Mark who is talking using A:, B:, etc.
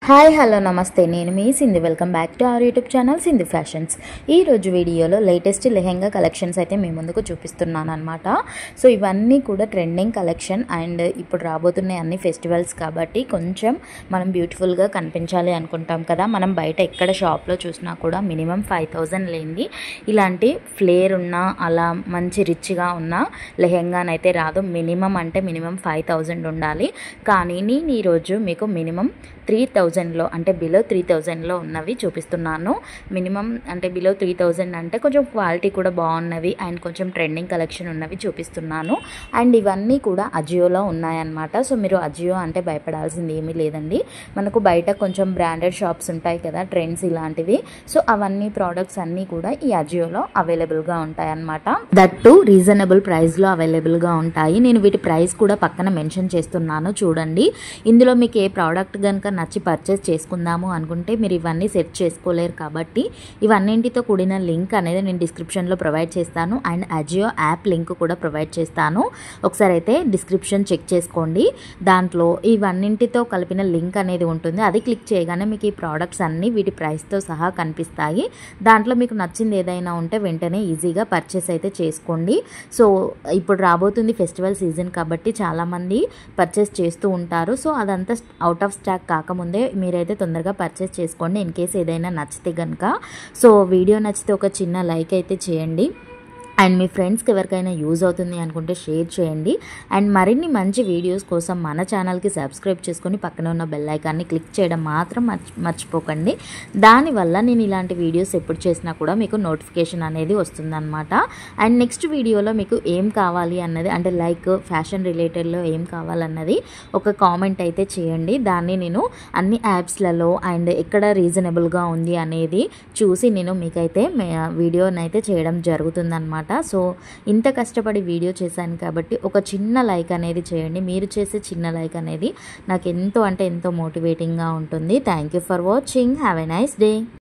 A: Hi hello నమస్తే నేను మీ Sindhu welcome back to our YouTube channel Sindhu fashions. ఈ రోజు వీడియోలో లేటెస్ట్ లెహెంగా కలెక్షన్స్ అయితే మీ ముందుకు చూపిస్తున్నాను అనమాట. సో ఇవన్నీ కూడా ట్రెండింగ్ కలెక్షన్ అండ్ ఇప్పుడు రాబోతున్నాయి అన్ని ఫెస్టివల్స్ కాబట్టి కొంచెం మనం బ్యూటిఫుల్గా కనిపించాలి అనుకుంటాం కదా. మనం బయట ఎక్కడ షాప్లో చూసినా కూడా మినిమం 5000 లేనిది ఇలాంటి ఫ్లేర్ ఉన్న అలా మంచి రిచ్గా ఉన్న లెహెంగానైతే రాదు. మినిమం అంటే మినిమం 5000 ఉండాలి. కానీ నేను ఈరోజు మీకు మినిమం 3000లో అంటే బిలో 3000లో ఉన్నవి చూపిస్తున్నాను. మినిమం అంటే బిలో 3000 అంటే కొంచెం క్వాలిటీ కూడా బాగున్నవి అండ్ కొంచెం ట్రెండింగ్ కలెక్షన్ ఉన్నవి చూపిస్తున్నాను. అండ్ ఇవన్నీ కూడా అజియోలో ఉన్నాయన్నమాట. సో మీరు అజియో అంటే భయపడాల్సింది ఏమీ లేదండి. మనకు బయట కొంచెం బ్రాండెడ్ షాప్స్ ఉంటాయి కదా, ట్రెండ్స్ ఇలాంటివి. సో అవన్నీ ప్రోడక్ట్స్ అన్నీ కూడా ఈ అజియోలో అవైలబుల్గా ఉంటాయన్నమాట. దట్ టు రీజనబుల్ ప్రైస్లో అవైలబుల్గా ఉంటాయి. నేను వీటి ప్రైస్ కూడా పక్కన మెన్షన్ చేస్తున్నాను చూడండి. ఇందులో మీకు ఏ ప్రోడక్ట్ కనుక నచ్చి పర్చేస్ చేసుకుందాము అనుకుంటే మీరు ఇవన్నీ సెట్ చేసుకోలేరు కాబట్టి ఇవన్నింటితో కూడిన లింక్ అనేది నేను డిస్క్రిప్షన్లో ప్రొవైడ్ చేస్తాను అండ్ అజియో యాప్ లింక్ కూడా ప్రొవైడ్ చేస్తాను. ఒకసారి అయితే డిస్క్రిప్షన్ చెక్ చేసుకోండి. దాంట్లో ఇవన్నింటితో కలిపిన లింక్ అనేది ఉంటుంది. అది క్లిక్ చేయగానే మీకు ఈ ప్రోడక్ట్స్ అన్నీ వీటి ప్రైస్తో సహా కనిపిస్తాయి. దాంట్లో మీకు నచ్చింది ఏదైనా ఉంటే వెంటనే ఈజీగా పర్చేస్ అయితే చేసుకోండి. సో ఇప్పుడు రాబోతుంది ఫెస్టివల్ సీజన్ కాబట్టి చాలామంది పర్చేస్ చేస్తూ ఉంటారు. సో అదంతా అవుట్ ఆఫ్ స్టాక్ కాకముందే మీరైతే తొందరగా పర్చేస్ చేసుకోండి ఇన్ కేస్ ఏదైనా నచ్చితే కనుక. సో వీడియో నచ్చితే ఒక చిన్న లైక్ అయితే చేయండి అండ్ మీ ఫ్రెండ్స్కి ఎవరికైనా యూజ్ అవుతుంది అనుకుంటే షేర్ చేయండి. అండ్ మరిన్ని మంచి వీడియోస్ కోసం మన ఛానల్కి సబ్స్క్రైబ్ చేసుకొని పక్కన ఉన్న బెల్ ఐకాన్ని క్లిక్ చేయడం మాత్రం మర్చిపోకండి. దానివల్ల నేను ఇలాంటి వీడియోస్ ఎప్పుడు చేసినా కూడా మీకు నోటిఫికేషన్ అనేది వస్తుందన్నమాట. అండ్ నెక్స్ట్ వీడియోలో మీకు ఏం కావాలి అన్నది అంటే లైక్ ఫ్యాషన్ రిలేటెడ్లో ఏం కావాలన్నది ఒక కామెంట్ అయితే చేయండి. దాన్ని నేను అన్ని యాప్స్లలో అండ్ ఎక్కడ రీజనబుల్గా ఉంది అనేది చూసి నేను మీకైతే వీడియోనైతే చేయడం జరుగుతుందన్నమాట. సో ఇంత కష్టపడి వీడియో చేశాను కాబట్టి ఒక చిన్న లైక్ అనేది చేయండి. మీరు చేసే చిన్న లైక్ అనేది నాకు ఎంతో అంటే ఎంతో మోటివేటింగ్గా ఉంటుంది. Thank you for watching. Have a nice day.